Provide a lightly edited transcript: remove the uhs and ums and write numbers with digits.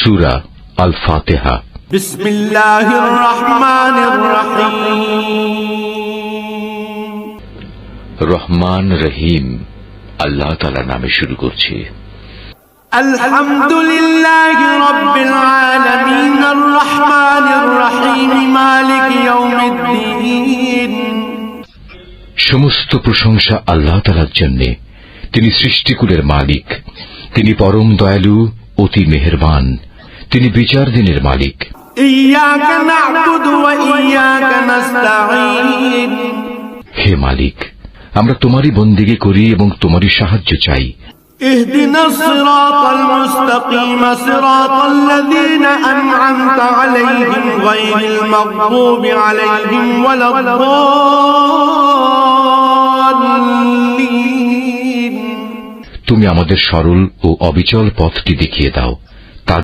সূরা আল ফাতিহা। বিসমিল্লাহির রহমানির রহিম। রহমান রহিম আল্লাহ তাআলার নামে শুরু করছি। আলহামদুলিল্লাহি রাব্বিল আলামিন আর রহমানির রহিম মালিক ইয়াউমিদ্দিন। সমস্ত প্রশংসা আল্লাহ তাআলার জন্য। তিনি সৃষ্টিকুলের মালিক, তিনি পরম দয়ালু, অতি মেহেরবান, তিনি বিচার দিনের মালিক। ইয়াকা না'বুদু ওয়া ইয়াকা নাস্তাঈন। হে মালিক, আমরা তোমারই বন্দেগী করি এবং তোমারই সাহায্য চাই। ইহদিনাস সিরাতাল মুস্তাকিম সিরাতাল্লাযীনা আন'আমতা আলাইহিম গায়রিল মাগদুবি আলাইহিম ওয়ালাদ-দাল্লিন। তুমি আমাদের সরল ও অবিচল পথটি দেখিয়ে দাও,